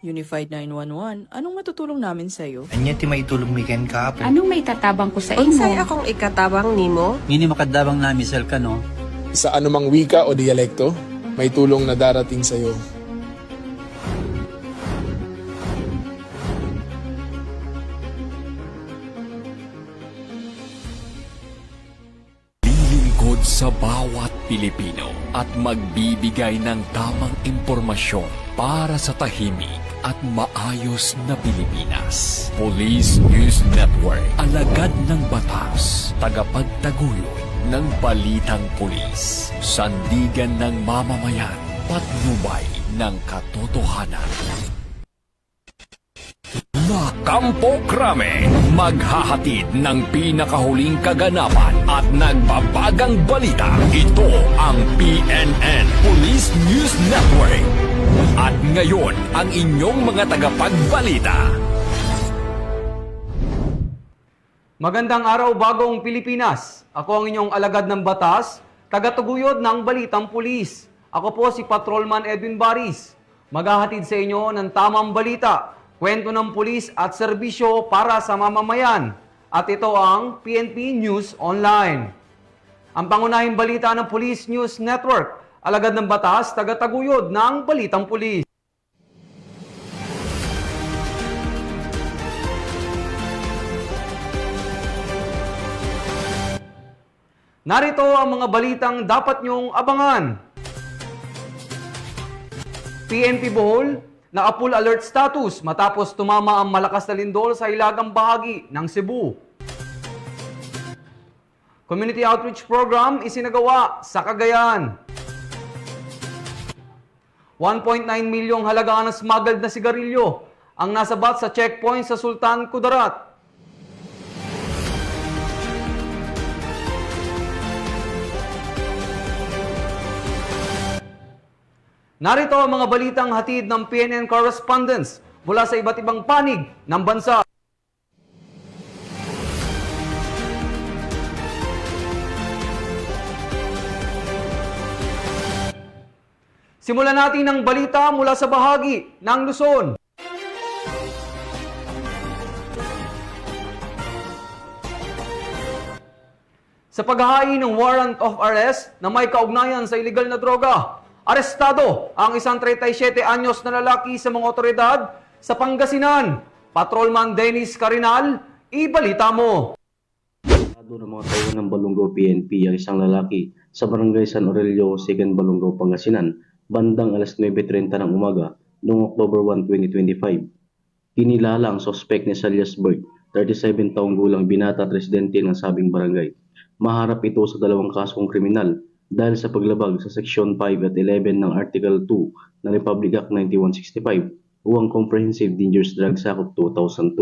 Unified 911, anong matutulong namin sa'yo? Anya ti maitulong mi ken kahapon. Anong may tatabang ko sa Unsay imo? akong ikatabang nimo? Ngini makadabang na misal ka no. Sa anumang wika o dialekto, may tulong na darating sa iyo. Lilingkod sa bawat Pilipino at magbibigay ng tamang impormasyon para sa tahimik at maayos na Pilipinas. Police News Network, alagad ng batas, tagapagtaguyod ng balitang pulis, sandigan ng mamamayan, patnubay ng katotohanan. La Campo Crame, maghahatid ng pinakahuling kaganapan at nagbabagang balita. Ito ang PNN Police News Network. At ngayon, ang inyong mga tagapagbalita. Magandang araw, bagong Pilipinas. Ako ang inyong alagad ng batas, tagatuguyod ng Balitang Pulis. Ako po si Patrolman Edwin Baris. Maghahatid sa inyo ng tamang balita, kwento ng pulis at serbisyo para sa mamamayan. At ito ang PNP News Online. Ang pangunahing balita ng Police News Network, alagad ng batas, tagataguyod ng Balitang Pulis. Narito ang mga balitang dapat niyong abangan. PNP Bohol, naka-full alert status matapos tumama ang malakas na lindol sa hilagang bahagi ng Cebu. Community Outreach Program isinagawa sa Cagayan. 1.9 milyong halaga ng smuggled na sigarilyo ang nasabat sa checkpoint sa Sultan Kudarat. Narito ang mga balitang hatid ng PNN correspondents mula sa iba't ibang panig ng bansa. Simulan natin ang balita mula sa bahagi ng Luzon. Sa paghahain ng warrant of arrest na may kaugnayan sa illegal na droga, arestado ang isang 37 anyos na lalaki sa mga otoridad sa Pangasinan. Patrolman Dennis Carinal, ibalita mo. Arestado ng mga tauhan ng Balungaw PNP ang isang lalaki sa Barangay San Aurelio, 2nd Balungaw, Pangasinan, bandang alas 9:30 ng umaga noong October 1, 2025. Kinilala ang sospek ni Salias Berg, 37 taong gulang binata at residente ng sabing barangay. Maharap ito sa dalawang kasong kriminal dahil sa paglabag sa Section 5 at 11 ng Article 2 ng Republic Act 9165 o ang Comprehensive Dangerous Drugs Act of 2002.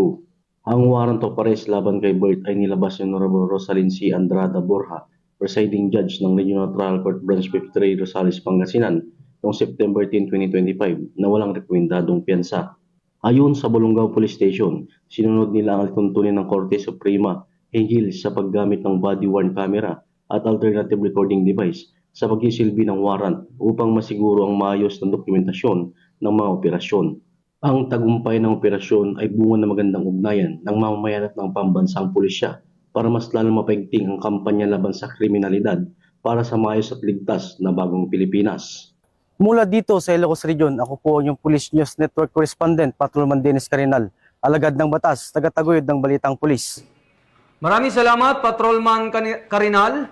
Ang warrant of arrest laban kay Bert ay nilabas ni Honorable Rosalyn C. Andrada Borja, presiding judge ng Regional Trial Court Branch 53 Rosales, Pangasinan, noong September 10, 2025 na walang rekomendadong piyansa. Ayon sa Balungaw Police Station, sinunod nila ang tuntunin ng Korte Suprema hinggil sa paggamit ng body-worn camera at alternative recording device sa pagsisilbi ng warrant upang masiguro ang maayos na dokumentasyon ng mga operasyon. Ang tagumpay ng operasyon ay bunga ng magandang ugnayan ng mamamayan at ng pambansang pulisya para mas lalong mapaigting ang kampanya laban sa kriminalidad para sa maayos at ligtas na bagong Pilipinas. Mula dito sa Ilocos Region, ako po yung Police News Network Correspondent, Patrolman Dennis Carinal, alagad ng batas, tagataguyod ng Balitang Pulis. Maraming salamat, Patrolman Carinal.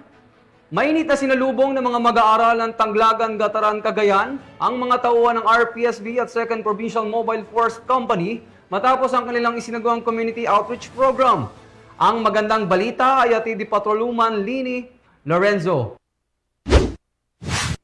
Mainit na sinalubong ng mga mag-aaral ng Tanglagan, Gataran, Cagayan ang mga tauhan ng RPSB at 2nd Provincial Mobile Force Company matapos ang kanilang isinagawang Community Outreach Program. Ang magandang balita ay hatid ni Patrolman Lini Lorenzo.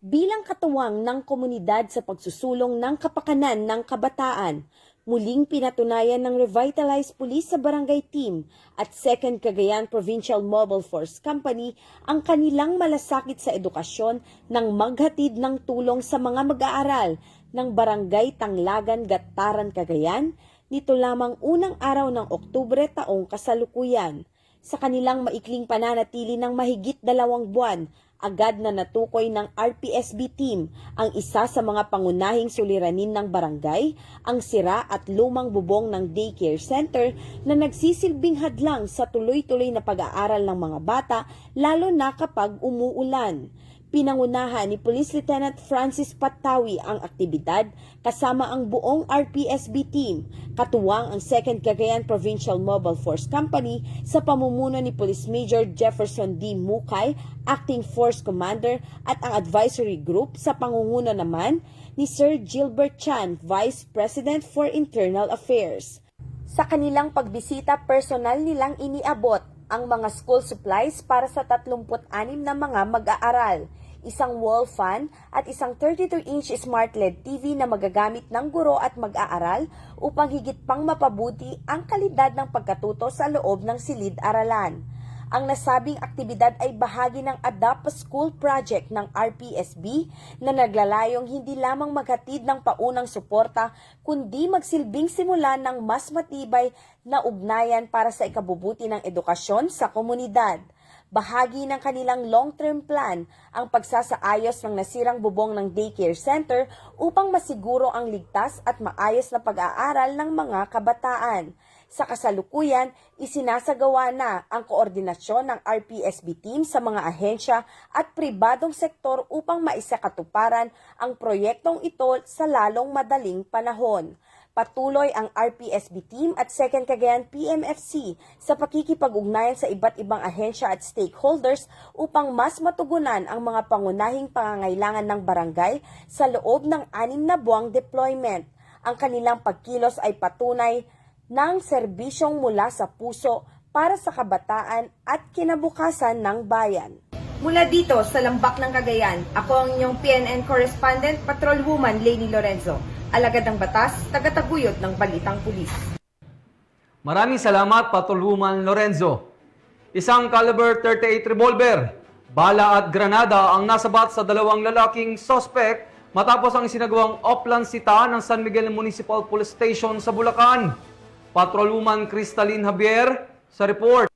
Bilang katuwang ng komunidad sa pagsusulong ng kapakanan ng kabataan, muling pinatunayan ng Revitalized Police sa Barangay Team at 2nd Cagayan Provincial Mobile Force Company ang kanilang malasakit sa edukasyon ng maghatid ng tulong sa mga mag-aaral ng Barangay Tanglagan, Gataran, Cagayan nito lamang unang araw ng Oktubre taong kasalukuyan. Sa kanilang maikling pananatili ng mahigit 2 buwan, agad na natukoy ng RPSB team ang isa sa mga pangunahing suliranin ng barangay, ang sira at lumang bubong ng daycare center na nagsisilbing hadlang sa tuloy-tuloy na pag-aaral ng mga bata, lalo na kapag umuulan. Pinangunahan ni Police Lieutenant Francis Patawi ang aktibidad kasama ang buong RPSB team, katuwang ang 2nd Cagayan Provincial Mobile Force Company sa pamumuno ni Police Major Jefferson D. Mukay, Acting Force Commander, at ang advisory group sa pangunguna naman ni Sir Gilbert Chan, Vice President for Internal Affairs. Sa kanilang pagbisita, personal nilang iniabot ang mga school supplies para sa 36 na mga mag-aaral, isang wall fan at isang 32-inch smart LED TV na magagamit ng guro at mag-aaral upang higit pang mapabuti ang kalidad ng pagkatuto sa loob ng silid-aralan. Ang nasabing aktibidad ay bahagi ng Adapt a School project ng RPSB na naglalayong hindi lamang maghatid ng paunang suporta kundi magsilbing simula ng mas matibay na ugnayan para sa ikabubuti ng edukasyon sa komunidad. Bahagi ng kanilang long-term plan ang pagsasaayos ng nasirang bubong ng daycare center upang masiguro ang ligtas at maayos na pag-aaral ng mga kabataan. Sa kasalukuyan, isinasagawa na ang koordinasyon ng RPSB team sa mga ahensya at pribadong sektor upang maisakatuparan ang proyektong ito sa lalong madaling panahon. Patuloy ang RPSB team at 2nd Cagayan PMFC sa pakikipag-ugnayan sa iba't ibang ahensya at stakeholders upang mas matugunan ang mga pangunahing pangangailangan ng barangay sa loob ng 6 na buwang deployment. Ang kanilang pagkilos ay patunay ng serbisyong mula sa puso para sa kabataan at kinabukasan ng bayan. Mula dito sa Lambak ng Cagayan, ako ang inyong PNN correspondent, Patrolwoman Leni Lorenzo. Alagad ng batas, tagataguyod ng Balitang Pulis. Maraming salamat, Patrolwoman Lorenzo. Isang caliber 38 revolver, bala at granada ang nasabat sa 2 lalaking sospek matapos ang isinagawang oplansita ng San Miguel Municipal Police Station sa Bulacan. Patrolwoman Cristalin Javier sa report.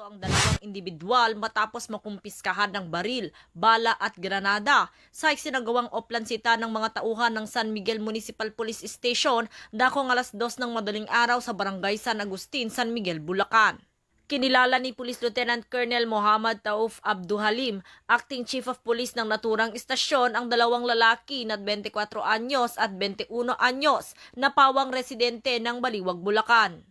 Ang 2 individual matapos makumpiskahan ng baril, bala at granada sa isinagawang oplansita ng mga tauhan ng San Miguel Municipal Police Station dakong 2:00 ng madaling araw sa Barangay San Agustin, San Miguel, Bulacan. Kinilala ni Police Lieutenant Colonel Muhammad Tauf Abduhalim, Acting Chief of Police ng naturang istasyon, ang 2 lalaki na 24 anyos at 21 anyos na pawang residente ng Baliwag, Bulacan.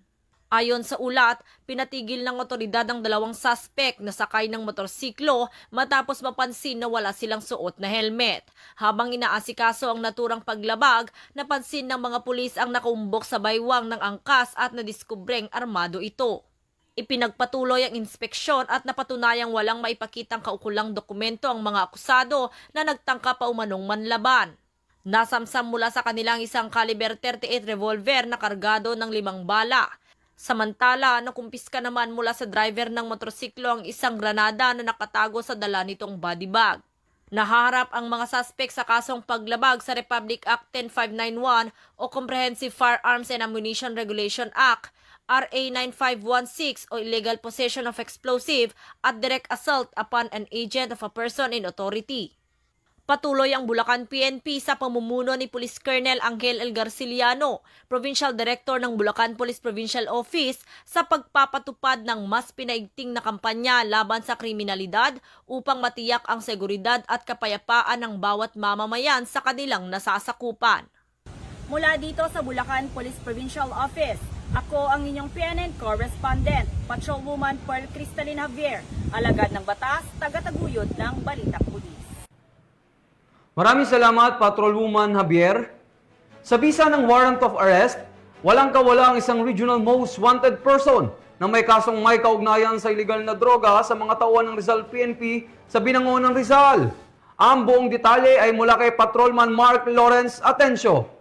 Ayon sa ulat, pinatigil ng otoridad ang 2 suspect na sakay ng motorsiklo matapos mapansin na wala silang suot na helmet. Habang inaasikaso ang naturang paglabag, napansin ng mga pulis ang nakaumbok sa baywang ng angkas at nadiskubreng armado ito. Ipinagpatuloy ang inspeksyon at napatunayang walang maipakitang kaukulang dokumento ang mga akusado na nagtangka pa umanong manlaban. Nasamsam mula sa kanilang isang caliber 38 revolver na kargado ng 5 bala. Samantala, nakumpiska naman mula sa driver ng motorsiklo ang isang granada na nakatago sa dala nitong body bag. Naharap ang mga suspect sa kasong paglabag sa Republic Act 10591 o Comprehensive Firearms and Ammunition Regulation Act, RA 9516 o Illegal Possession of Explosive at Direct Assault upon an Agent of a Person in Authority. Patuloy ang Bulacan PNP sa pamumuno ni Police Colonel Angel L. Garciliano, Provincial Director ng Bulacan Police Provincial Office, sa pagpapatupad ng mas pinaigting na kampanya laban sa kriminalidad upang matiyak ang seguridad at kapayapaan ng bawat mamamayan sa kanilang nasasakupan. Mula dito sa Bulacan Police Provincial Office, ako ang inyong PNN correspondent, Patrolwoman Pearl Cristalin Javier, alagad ng batas, tagataguyod ng Balitang Pulis. Maraming salamat, Patrolwoman Javier. Sa bisa ng warrant of arrest, walang kawala ang isang regional most wanted person na may kasong may kaugnayan sa iligal na droga sa mga tauhan ng Rizal PNP sa Binangonan, Rizal. Ang buong detalye ay mula kay Patrolman Mark Lawrence Atencio.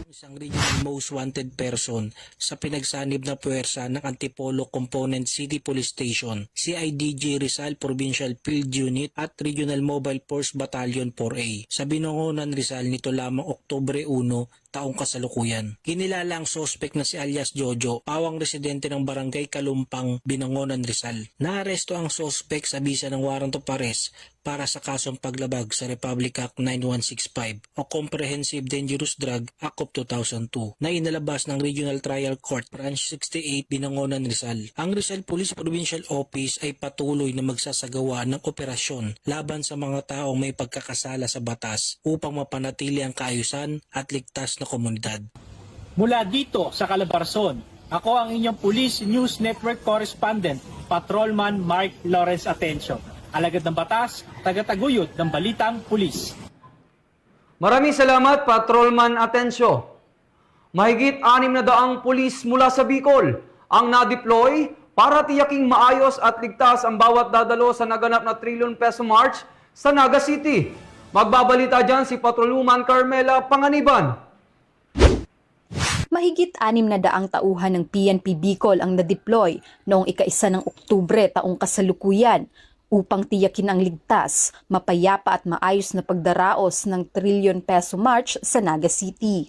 Isang regional most wanted person sa pinagsanib na puwersa ng Antipolo Component City Police Station, CIDG Rizal Provincial Field Unit at Regional Mobile Force Battalion 4A sa Binangonan, Rizal nito lamang Oktubre 1, taong kasalukuyan. Kinilala ang sospek na si alias Jojo, pawang residente ng barangay Kalumpang, Binangonan, Rizal. Naaresto ang sospek sa bisa ng warrant of arrest para sa kasong paglabag sa Republic Act 9165 o Comprehensive Dangerous Drug Act of 2002 na inalabas ng Regional Trial Court Branch 68 Binangonan, Rizal. Ang Rizal Police Provincial Office ay patuloy na magsasagawa ng operasyon laban sa mga taong may pagkakasala sa batas upang mapanatili ang kaayusan at ligtas na komunidad. Mula dito sa Calabarzon, ako ang inyong Police News Network Correspondent, Patrolman Mark Lawrence Atencio. Alagad ng batas, tagataguyod ng balitang pulis. Maraming salamat, Patrolman Atencio. Mahigit 600 pulis mula sa Bicol ang na-deploy para tiyaking maayos at ligtas ang bawat dadalo sa naganap na trilyon peso march sa Naga City. Magbabalita dyan si Patrolwoman Carmela Panganiban. Mahigit 600 tauhan ng PNP Bicol ang na-deploy noong ika-1 ng Oktubre taong kasalukuyan upang tiyakin ang ligtas, mapayapa at maayos na pagdaraos ng trilyon peso march sa Naga City.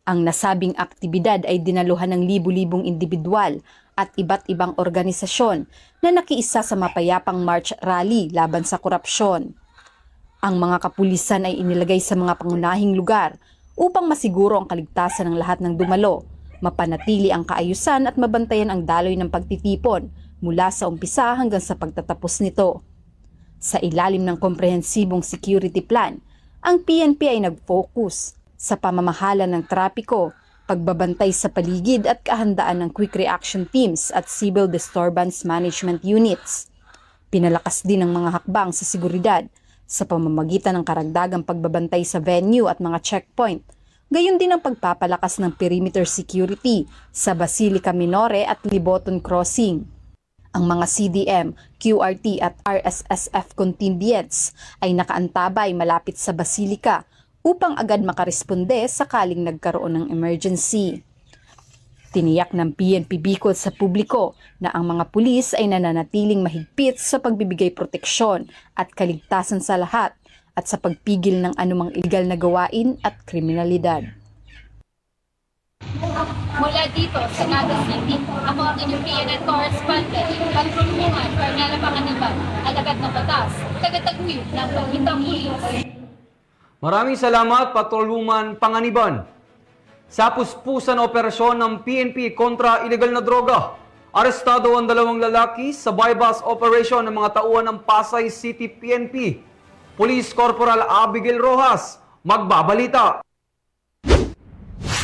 Ang nasabing aktibidad ay dinaluhan ng libu-libong individual at iba't ibang organisasyon na nakiisa sa mapayapang march rally laban sa korupsyon. Ang mga kapulisan ay inilagay sa mga pangunahing lugar upang masiguro ang kaligtasan ng lahat ng dumalo, mapanatili ang kaayusan at mabantayan ang daloy ng pagtitipon mula sa umpisa hanggang sa pagtatapos nito. Sa ilalim ng komprehensibong security plan, ang PNP ay nag-focus sa pamamahala ng trapiko, pagbabantay sa paligid at kahandaan ng quick reaction teams at civil disturbance management units. Pinalakas din ang mga hakbang sa seguridad sa pamamagitan ng karagdagang pagbabantay sa venue at mga checkpoint, gayon din ang pagpapalakas ng perimeter security sa Basilica Minore at Liboton Crossing. Ang mga CDM, QRT at RSSF contingents ay nakaantabay malapit sa Basilica upang agad makaresponde sakaling nagkaroon ng emergency. Tiniyak ng PNP Bicol sa publiko na ang mga pulis ay nananatiling mahigpit sa pagbibigay proteksyon at kaligtasan sa lahat at sa pagpigil ng anumang illegal na gawain at kriminalidad. Mula dito sa Naga City, ako ang inyong PNN correspondent, Patrolwoman Carmela Panganiban, alagad ng batas, tagataguyod ng balitang pulis. Maraming salamat, Patrolwoman Panganiban. Sa puspusan operasyon ng PNP kontra illegal na droga, arestado ang 2 lalaki sa bypass operation ng mga tauhan ng Pasay City PNP. Police Corporal Abigail Rojas, magbabalita.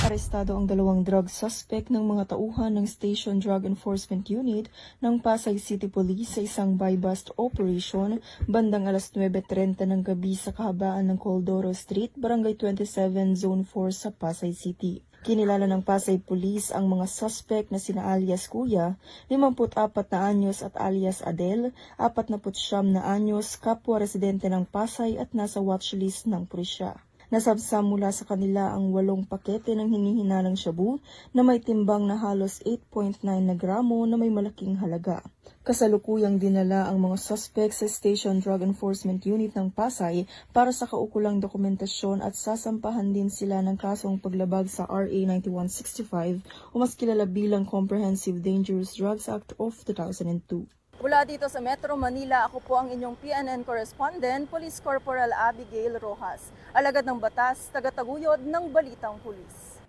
Arestado ang 2 drug suspect ng mga tauhan ng Station Drug Enforcement Unit ng Pasay City Police sa isang buy-bust operation bandang alas 9:30 ng gabi sa kahabaan ng Coldoro Street, Barangay 27, Zone 4 sa Pasay City. Kinilala ng Pasay Police ang mga suspect na sina alias Kuya, 54 na anyos at alias Adel, 49 na anyos, kapwa residente ng Pasay at nasa watchlist ng pulisya. Nasabsam mula sa kanila ang 8 pakete ng hinihinalang shabu na may timbang na halos 8.9 na gramo na may malaking halaga. Kasalukuyang dinala ang mga suspect sa Station Drug Enforcement Unit ng Pasay para sa kaukulang dokumentasyon at sasampahan din sila ng kasong paglabag sa RA 9165 o mas kilala bilang Comprehensive Dangerous Drugs Act of 2002. Mula dito sa Metro Manila, ako po ang inyong PNN correspondent, Police Corporal Abigail Rojas. Alagad ng batas, tagataguyod ng balitang pulis.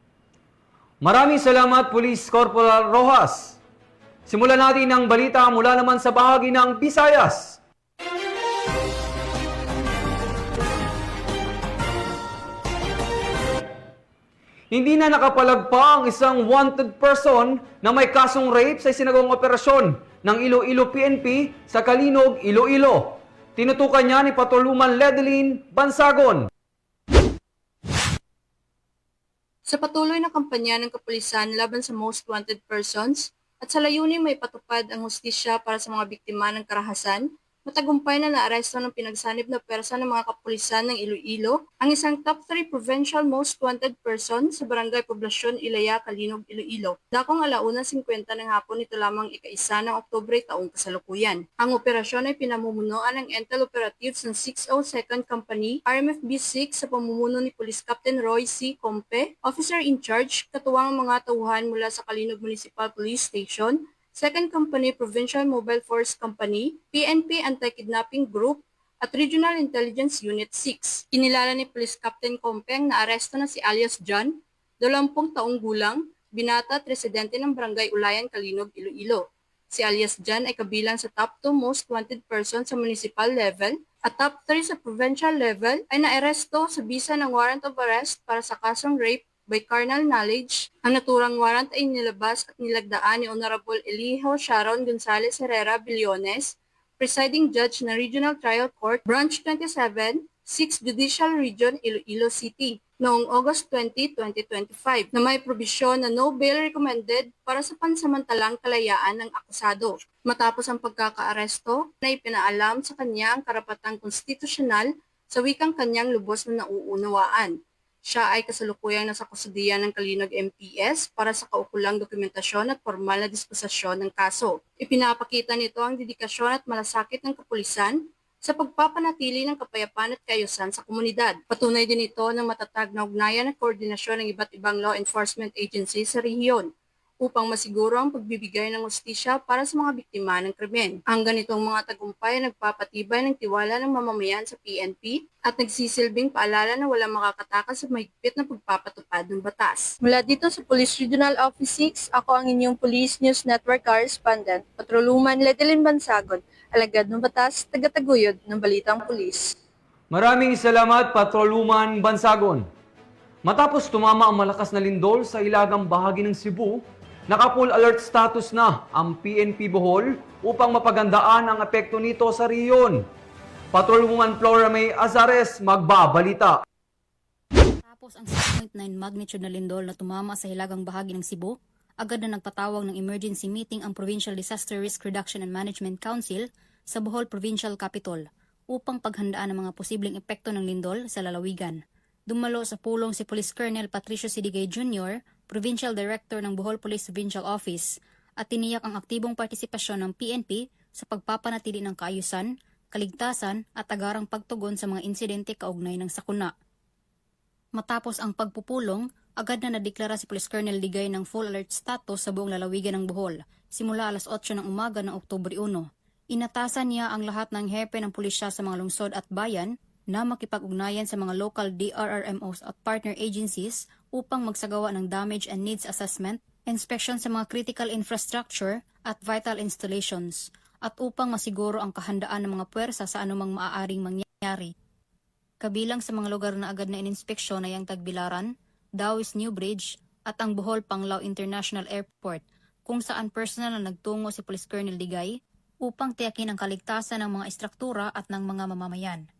Maraming salamat, Police Corporal Rojas. Simulan natin ang balita mula naman sa bahagi ng Visayas. Hindi na nakapalagpa ang isang wanted person na may kasong rape sa isinagawang operasyon ng Iloilo PNP sa Kalinog, Iloilo. Tinutukan niya ni Patrolwoman Ledeline Bansagon. Sa patuloy na kampanya ng kapulisan laban sa most wanted persons at sa layunin may patupad ang hustisya para sa mga biktima ng karahasan, Matagumpay na naaresto ng pinagsanib na pwersa ng mga kapulisan ng Iloilo ang isang top 3 provincial most wanted person sa Barangay Poblasyon Ilaya, Kalinog, Iloilo. Dakong 1:50 ng hapon nito lamang ika-1 ng Oktubre taong kasalukuyan. Ang operasyon ay pinamumunuan ng Intel Operatives ng 602nd Company, RMFB 6 sa pamumuno ni Police Captain Roy C. Compe, Officer in Charge, katuwang ang mga tauhan mula sa Kalinog Municipal Police Station, 2nd Company Provincial Mobile Force Company, PNP Anti-Kidnapping Group, at Regional Intelligence Unit 6. Kinilala ni Police Captain Compeng na aresto na si alias John, 20 taong gulang, binata at residente ng Barangay Ulayan, Kalinog, Iloilo. Si alias John ay kabilang sa top 2 most wanted person sa municipal level at top 3 sa provincial level ay naaresto sa bisa ng warrant of arrest para sa kasong rape by carnal knowledge. Ang naturang warrant ay nilabas at nilagdaan ni Honorable Elijo Sharon Gonzales Herrera Billones, Presiding Judge ng Regional Trial Court, Branch 27, 6th Judicial Region, Iloilo City, noong August 20, 2025, na may probisyon na no bail recommended para sa pansamantalang kalayaan ng akusado. Matapos ang pagkakaaresto, na ipinaalam sa kanya ang karapatang konstitusyonal sa wikang kanyang lubos na nauunawaan. Siya ay kasalukuyang nasa kustudiya ng Kalinog MPS para sa kaukulang dokumentasyon at formal na disposisyon ng kaso. Ipinapakita nito ang dedikasyon at malasakit ng kapulisan sa pagpapanatili ng kapayapaan at kaayusan sa komunidad. Patunay din ito ng matatag na ugnayan at koordinasyon ng iba't ibang law enforcement agencies sa rehiyon upang masiguro ang pagbibigay ng hustisya para sa mga biktima ng krimen. Ang ganitong mga tagumpay ay nagpapatibay ng tiwala ng mamamayan sa PNP at nagsisilbing paalala na walang makakatakas sa mahigpit na pagpapatupad ng batas. Mula dito sa Police Regional Office 6, ako ang inyong Police News Network Correspondent, Patroluman Ledelyn Bansagon, alagad ng batas, tagataguyod ng Balitang Pulis. Maraming salamat, Patroluman Bansagon. Matapos tumama ang malakas na lindol sa ilagang bahagi ng Cebu, naka-full alert status na ang PNP Bohol upang mapagandaan ang epekto nito sa riyon. Patrolwoman Flora May Azares magbabalita. Tapos ang 6.9 magnitude na lindol na tumama sa hilagang bahagi ng Cebu, agad na nagpatawag ng emergency meeting ang Provincial Disaster Risk Reduction and Management Council sa Bohol Provincial Capital upang paghandaan ang mga posibleng epekto ng lindol sa lalawigan. Dumalo sa pulong si Police Colonel Patricio Sidigay Jr., Provincial Director ng Bohol Police Provincial Office, at tiniyak ang aktibong partisipasyon ng PNP sa pagpapanatili ng kaayusan, kaligtasan at agarang pagtugon sa mga insidente kaugnay ng sakuna. Matapos ang pagpupulong, agad na nadeklara si Police Colonel Digay ng full alert status sa buong lalawigan ng Bohol simula alas 8 ng umaga ng Oktubre 1. Inatasan niya ang lahat ng hepe ng pulisya sa mga lungsod at bayan na makipag-ugnayan sa mga local DRRMOs at partner agencies upang magsagawa ng damage and needs assessment, inspection sa mga critical infrastructure at vital installations, at upang masiguro ang kahandaan ng mga puwersa sa anumang maaaring mangyari. Kabilang sa mga lugar na agad na ininspeksyon ay ang Tagbilaran, Dawis New Bridge, at ang Bohol Panglao International Airport, kung saan personal na nagtungo si Police Colonel Digay upang tiyakin ang kaligtasan ng mga istruktura at ng mga mamamayan.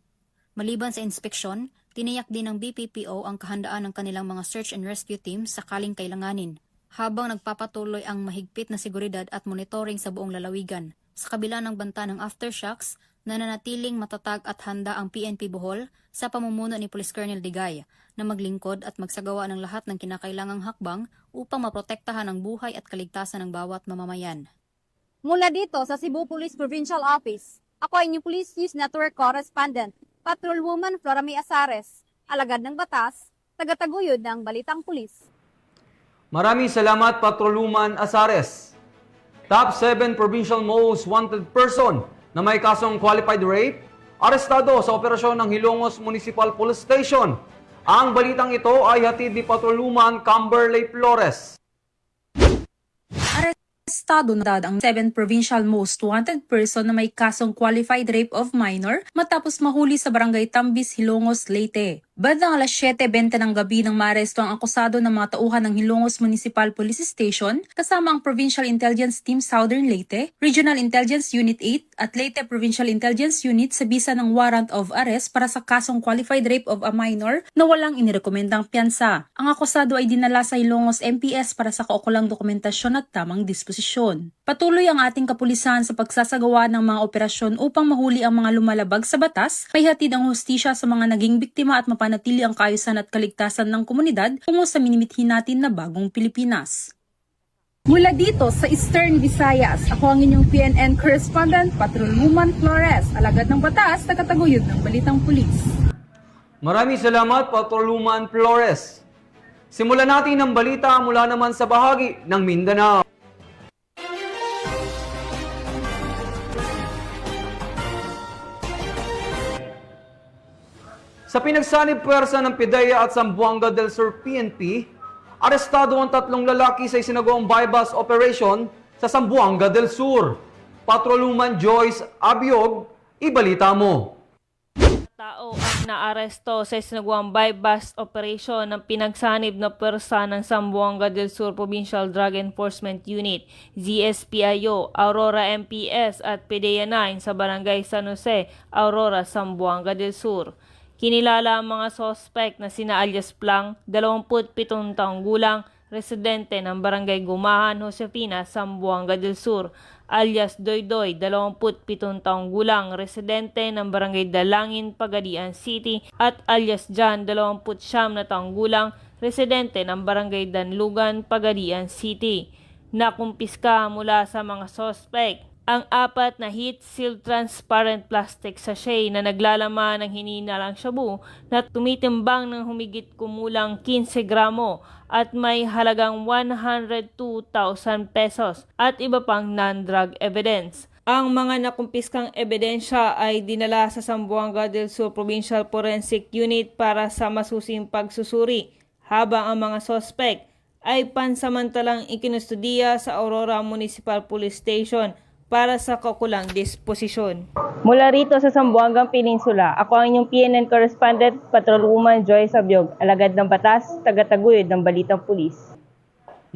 Maliban sa inspeksyon, tiniyak din ng BPPO ang kahandaan ng kanilang mga search and rescue teams sakaling kailanganin, habang nagpapatuloy ang mahigpit na seguridad at monitoring sa buong lalawigan. Sa kabila ng banta ng aftershocks, nananatiling matatag at handa ang PNP Bohol sa pamumuno ni Police Colonel Digay na maglingkod at magsagawa ng lahat ng kinakailangang hakbang upang maprotektahan ang buhay at kaligtasan ng bawat mamamayan. Mula dito sa Cebu Police Provincial Office, ako ay inyong Police News Network Correspondent, Patrolwoman Flora May Azares, alagad ng batas, tagataguyod ng Balitang Pulis. Maraming salamat, Patrolwoman Azares. Top 7 Provincial Most Wanted Person na may kasong qualified rape, arestado sa operasyon ng Hilongos Municipal Police Station. Ang balitang ito ay hatid ni Patrolwoman Camberley Flores. Arestado na ang 7 provincial most wanted person na may kasong qualified rape of minor matapos mahuli sa barangay Tambis, Hilongos, Leyte. Bandang alas 7:20 ng gabi nang maaresto ang akusado ng mga tauhan ng Hilongos Municipal Police Station kasama ang Provincial Intelligence Team Southern Leyte, Regional Intelligence Unit 8 at Leyte Provincial Intelligence Unit sa bisa ng warrant of arrest para sa kasong qualified rape of a minor na walang inirekomendang piyansa. Ang akusado ay dinala sa Hilongos MPS para sa kaukulang dokumentasyon at tamang disposisyon. disposisyon. Patuloy ang ating kapulisan sa pagsasagawa ng mga operasyon upang mahuli ang mga lumalabag sa batas, may hatid ang hustisya sa mga naging biktima at mapanatili ang kaayusan at kaligtasan ng komunidad tungo sa minimithi natin na bagong Pilipinas. Mula dito sa Eastern Visayas, ako ang inyong PNN correspondent, Patrolwoman Flores, alagad ng batas, tagataguyod ng Balitang Pulis. Maraming salamat, Patrolwoman Flores. Simulan natin ang balita mula naman sa bahagi ng Mindanao. Sa pinagsanib puwersa ng PIDEA at Zamboanga del Sur PNP, arestado ang 3 lalaki sa isinagawang bypass operation sa Zamboanga del Sur. Patrolwoman Joyce Abiog, ibalita mo. Tao ang naaresto sa isinagawang bypass operation ng pinagsanib na pwersa ng Zamboanga del Sur Provincial Drug Enforcement Unit, ZSPIO, Aurora MPS at PDEA 9 sa Barangay San Jose, Aurora, Zamboanga del Sur. Kinilala ang mga sospek na sina alias Plang, 27 taong gulang, residente ng Barangay Gumahan, Josefina, Zamboanga del Sur, alias Doydoy, 27 taong gulang, residente ng Barangay Dalangin, Pagadian City, at alias Jan, 29 na taong gulang, residente ng Barangay Danlugan, Pagadian City. Nakumpiska mula sa mga sospek ang 4 na heat-sealed transparent plastic sachet na naglalaman ng hininalang shabu na tumitimbang ng humigit kumulang 15 gramo at may halagang 102,000 pesos at iba pang non-drug evidence. Ang mga nakumpiskang ebidensya ay dinala sa Zamboanga del Sur Provincial Forensic Unit para sa masusing pagsusuri, habang ang mga sospek ay pansamantalang ikinustudiya sa Aurora Municipal Police Station para sa kaukulang disposisyon. Mula rito sa Zamboanga Peninsula, ako ang inyong PNN correspondent, Patrolwoman Joyce Abiog, alagad ng batas, tagataguyod ng Balitang Pulis.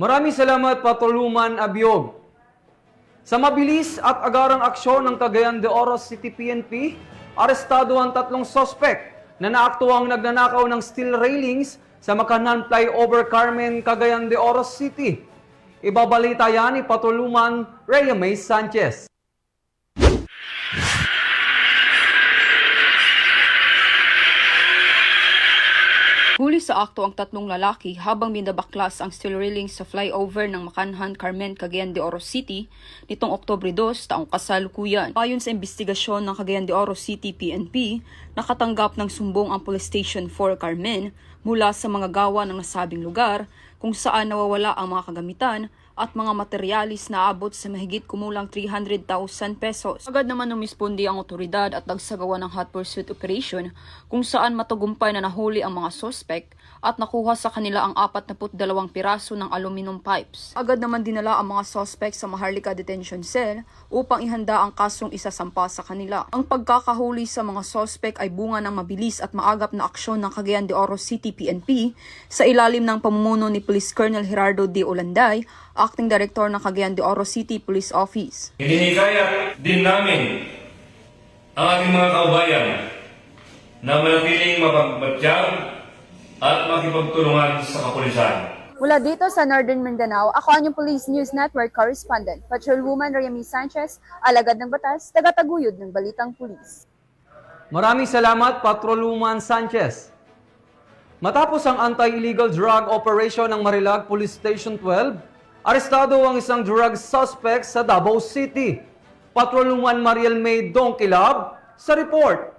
Maraming salamat, Patrolwoman Abiog. Sa mabilis at agarang aksyon ng Cagayan de Oro City PNP, arestado ang 3 sospek na naaktuang nagnanakaw ng steel railings sa Makanan Flyover Carmen, Cagayan de Oro City. Ibabalita yan ni Patrolwoman Rhea May Sanchez. Huli sa akto ang 3 lalaki habang binabaklas ang steel railings sa flyover ng Makanhan, Carmen, Cagayan de Oro City nitong Oktubre 2 taong kasalukuyan. Ayon sa investigasyon ng Cagayan de Oro City PNP, nakatanggap ng sumbong ang Police Station 4 Carmen mula sa mga gawa ng nasabing lugar kung saan nawawala ang mga kagamitan at mga materyalis na abot sa mahigit kumulang 300,000 pesos. Agad naman umispondi ang otoridad at nagsagawa ng hot pursuit operation kung saan matagumpay na nahuli ang mga sospek at nakuha sa kanila ang 42 piraso ng aluminum pipes. Agad naman dinala ang mga sospek sa Maharlika Detention Cell upang ihanda ang kasong isasampa sa kanila. Ang pagkakahuli sa mga sospek ay bunga ng mabilis at maagap na aksyon ng Cagayan de Oro City PNP sa ilalim ng pamumuno ni Police Colonel Gerardo D. Olanday, Acting Director ng Cagayan de Oro City Police Office. Hinikayat din namin ang ating mga kaubayan na manatiling mapagmatyag at makipagtulungan sa kapulisan. Mula dito sa Northern Mindanao, ako ang inyong Police News Network correspondent, Patrolwoman Rhea May Sanchez, alagad ng batas, tagataguyod ng Balitang Pulis. Maraming salamat, Patrolwoman Sanchez. Matapos ang anti-illegal drug operation ng Marilag Police Station 12, arestado ang isang drug suspect sa Davao City. Patrolwoman Mariel May Dongkilab sa report.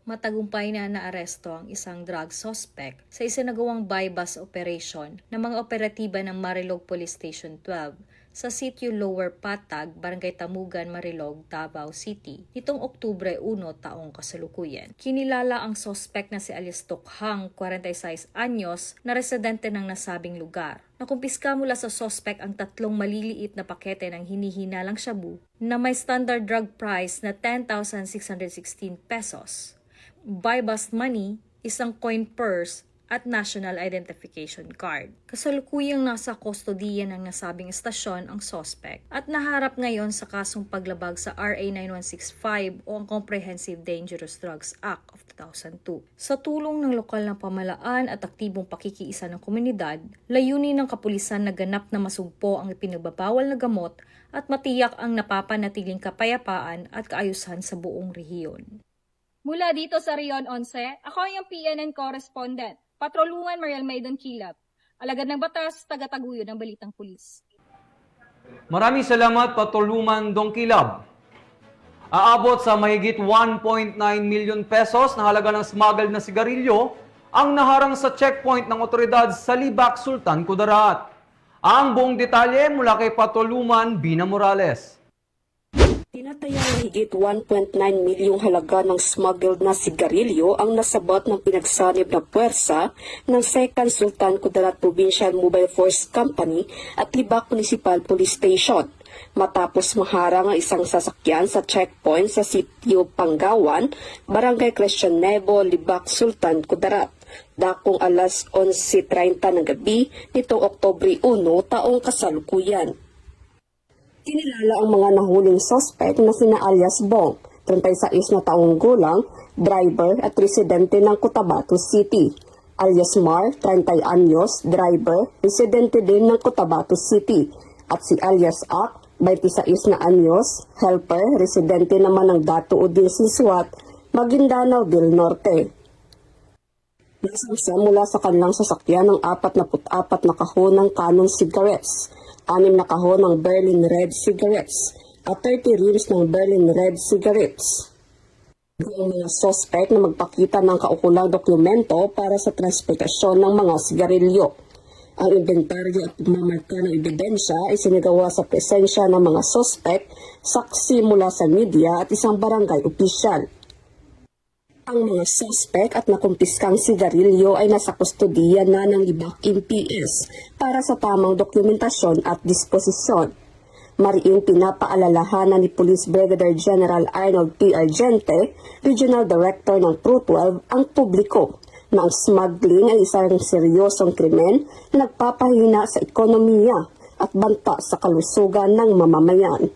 Matagumpay na naaresto ang isang drug suspect sa isinagawang bypass operation ng mga operatiba ng Marilog Police Station 12 sa sitio Lower Patag, Barangay Tamugan, Marilog, Davao City nitong Oktubre 1 taong kasalukuyan. Kinilala ang suspect na si alias Tokhang, 46 anyos, na residente ng nasabing lugar. Nakumpiska mula sa suspect ang 3 maliliit na pakete ng hinihinalang shabu na may standard drug price na 10,616 pesos. Bypass money, isang coin purse at National Identification Card. Kasalukuyang nasa kustodiya ng nasabing estasyon ang suspect at naharap ngayon sa kasong paglabag sa RA 9165 o ang Comprehensive Dangerous Drugs Act of 2002. Sa tulong ng lokal na pamahalaan at aktibong pakikiisa ng komunidad, layunin ng kapulisan na ganap na masugpo ang ipinagbabawal na gamot at matiyak ang napapanatiling kapayapaan at kaayusan sa buong rehiyon. Mula dito sa Rion 11, ako ang PNN correspondent, Patrolwoman Mariel Maydon Kilab, alagad ng batas, taga-taguyod ng Balitang Pulis. Maraming salamat, Patrolwoman Dong Kilab. Aabot sa mahigit 1.9 million pesos na halaga ng smuggled na sigarilyo ang naharang sa checkpoint ng otoridad sa Libak, Sultan Kudarat. Ang buong detalye mula kay Patrolwoman Bina Morales. Tinatayang higit 1.9 milyong halaga ng smuggled na sigarilyo ang nasabat ng pinagsanib na puwersa ng 2nd Sultan Kudarat Provincial Mobile Force Company at Libak Municipal Police Station. Matapos maharang ang isang sasakyan sa checkpoint sa sitio Panggawan, Barangay Christian Nebo, Libak, Sultan Kudarat. Dakong alas 11:30 ng gabi nitong Oktubre 1 taong kasalukuyan. Kinilala ang mga nahuling suspect na sina alias Bong, 36 na taong gulang, driver at residente ng Cotabato City. Alias Mar, 30 anyos, driver, residente din ng Cotabato City. At si alias Ak, 26 na anyos, helper, residente naman ng Dato Udil Siswat, Maguindanao del Norte. Nasamsa mula sa kanilang sasakyan ng 44 na kahon ng Canon cigarettes, 6 na kahon ng Berlin Red cigarettes, at 30 reams ng Berlin Red cigarettes. Ang mga suspect na magpakita ng kaukulang dokumento para sa transportasyon ng mga sigarilyo. Ang inventaryo at pagmamarka ng ebidensya ay sinagawa sa presensya ng mga suspect, saksi mula sa media at isang barangay opisyal. Ang mga suspect at nakumpiskang sigarilyo ay nasa kustodiya na ng Libak MPS para sa tamang dokumentasyon at disposisyon. Mariing pinapaalalahanan ni Police Brigadier General Arnold P. Argente, Regional Director ng Pro 12, ang publiko na ang smuggling ay isang seryosong krimen na nagpapahina sa ekonomiya at banta sa kalusugan ng mamamayan.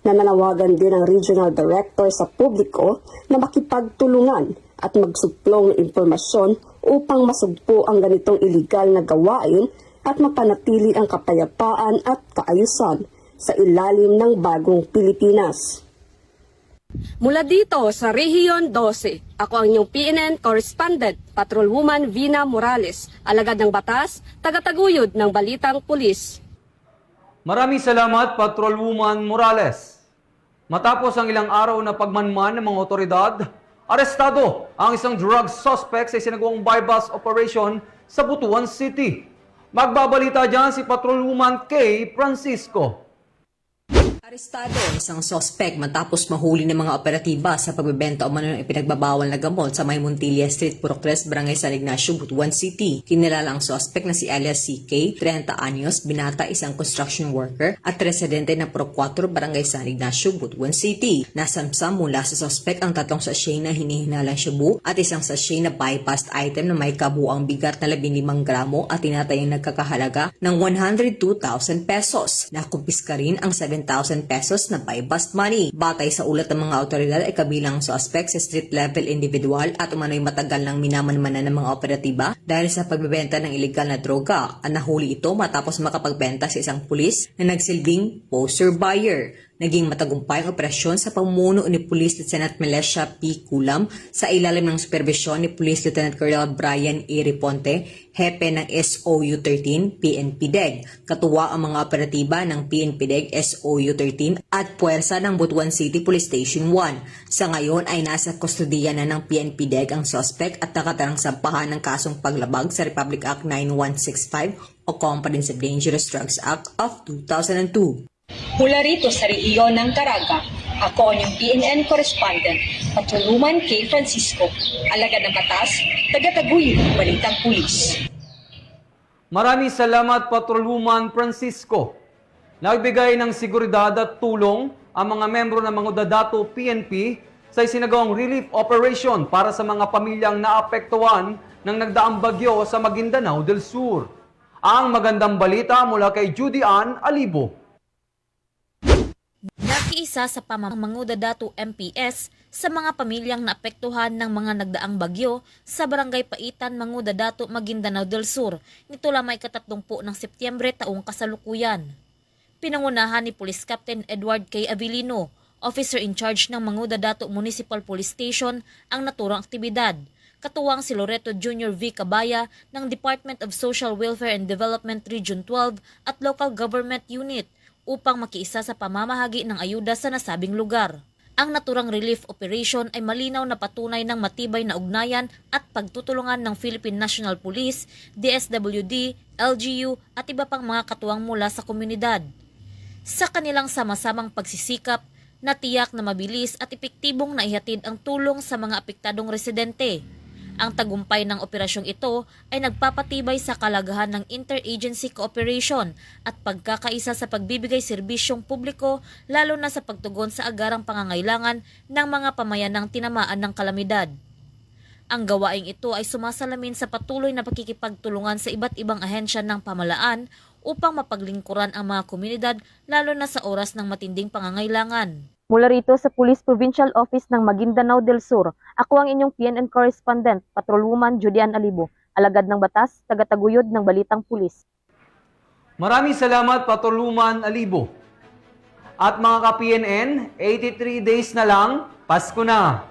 Nananawagan din ang Regional Director sa publiko na makipagtulungan at magsuplong ng impormasyon upang masugpo ang ganitong iligal na gawain at mapanatili ang kapayapaan at kaayusan sa ilalim ng bagong Pilipinas. Mula dito sa Rehiyon 12, ako ang inyong PNN correspondent, Patrolwoman Vina Morales, alagad ng batas, taga-taguyod ng Balitang Pulis. Maraming salamat, Patrolwoman Morales. Matapos ang ilang araw na pagmanman ng mga otoridad, arestado ang isang drug suspect sa isinagawang buy-bust operation sa Butuan City. Magbabalita dyan si Patrolwoman Kay Francisco. Arestado ang isang suspect matapos mahuli ng mga operatiba sa pagbebenta o mano ng ipinagbabawal na gamot sa May Montilla Street, Purocres, Barangay San Ignacio, Butuan City. Kinilala ang suspect na si alias CK, 30 anyos, binata, isang construction worker at residente ng Pro 4, Barangay San Ignacio, Butuan City. Nasamsam mula sa suspect ang 3 sachet na hinihinalang shabu at isang sachet na bypassed item na may kabuang bigat na 15 gramo at tinatayang nagkakahalaga ng 102,000 pesos. Nakumpiska rin ang 7,000 pesos na buy-bust money. Batay sa ulat ng mga otoridad ay kabilang suspect sa street-level individual at umano'y matagal nang minamanmanan ng mga operatiba dahil sa pagbebenta ng iligal na droga. Ang nahuli ito matapos makapagbenta sa isang pulis na nagsilbing poster buyer. Naging matagumpay ang operasyon sa pamumuno ni Police Lieutenant Melesha P. Kulam sa ilalim ng supervisyon ni Police Lieutenant Colonel Brian E. Riponte, hepe ng SOU 13 PNP-DEG. Katuwa ang mga operatiba ng PNP-DEG SOU 13 at puwersa ng Butuan City Police Station 1. Sa ngayon ay nasa kustodiya na ng PNP-DEG ang suspect at nakatarang sampahan ng kasong paglabag sa Republic Act 9165 o Comprehensive Dangerous Drugs Act of 2002. Mula rito sa Rehiyon ng Caraga, ako ang inyong PNN correspondent, Patrolwoman Kay Francisco, alagad ng batas, taga-taguyod ng Balitang Pulis. Maraming salamat, Patrolwoman Francisco. Nagbigay ng seguridad at tulong ang mga membro ng mga Dadato PNP sa isinagawang relief operation para sa mga pamilyang naapektuhan ng nagdaang bagyo sa Maguindanao del Sur. Ang magandang balita mula kay Judy Ann Alibo. Nakiisa sa pamangunguna dato MPS sa mga pamilyang naapektuhan ng mga nagdaang bagyo sa Barangay Paitan, Manguda Dato, Maguindanao del Sur nito lamang ika-30 ng Setyembre taong kasalukuyan. Pinangunahan ni Police Captain Edward K. Avilino, officer in charge ng Manguda Dato Municipal Police Station, ang naturang aktibidad. Katuwang si Loreto Jr. V. Cabaya ng Department of Social Welfare and Development Region 12 at Local Government Unit upang makiisa sa pamamahagi ng ayuda sa nasabing lugar. Ang naturang relief operation ay malinaw na patunay ng matibay na ugnayan at pagtutulungan ng Philippine National Police, DSWD, LGU at iba pang mga katuwang mula sa komunidad. Sa kanilang sama-samang pagsisikap, natiyak na mabilis at epektibong naihatid ang tulong sa mga apektadong residente. Ang tagumpay ng operasyong ito ay nagpapatibay sa kalagahan ng interagency cooperation at pagkakaisa sa pagbibigay serbisyong publiko lalo na sa pagtugon sa agarang pangangailangan ng mga pamayanang tinamaan ng kalamidad. Ang gawaing ito ay sumasalamin sa patuloy na pakikipagtulungan sa iba't ibang ahensya ng pamalaan upang mapaglingkuran ang mga komunidad lalo na sa oras ng matinding pangangailangan. Mula rito sa Police Provincial Office ng Maguindanao del Sur, ako ang inyong PNN Correspondent, Patrolwoman Judy Ann Alibo, alagad ng batas, tagataguyod ng Balitang Pulis. Maraming salamat, Patrolwoman Alibo. At mga ka-PNN, 83 days na lang, Pasko na.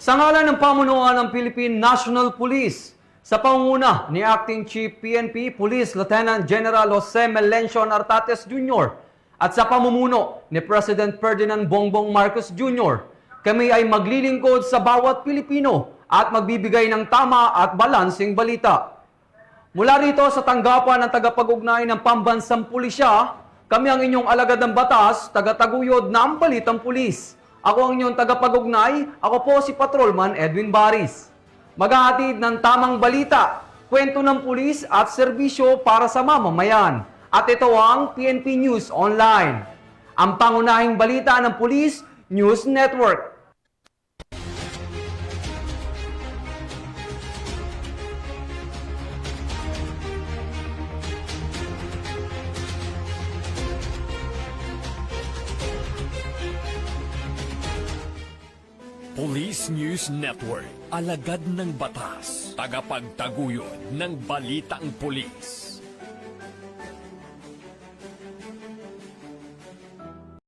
Sa ngalan ng pamunuan ng Philippine National Police, sa pangunguna ni Acting Chief PNP Police Lieutenant General Jose Melencio Artates Jr. at sa pamumuno ni President Ferdinand Bongbong Marcos Jr., kami ay maglilingkod sa bawat Pilipino at magbibigay ng tama at balansing balita. Mula rito sa tanggapan ng tagapag-ugnay ng Pambansang Pulisya, kami ang inyong alagad ng batas, tagataguyod ng Balitang Pulis. Ako ang inyong tagapag-ugnay, ako po si Patrolman Edwin Baris. Maghahatid ng tamang balita, kwento ng pulis at serbisyo para sa mamamayan. At ito ang PNP News Online, ang pangunahing balita ng Police News Network. Police News Network, alagad ng batas, tagapagtaguyod ng balitang pulis.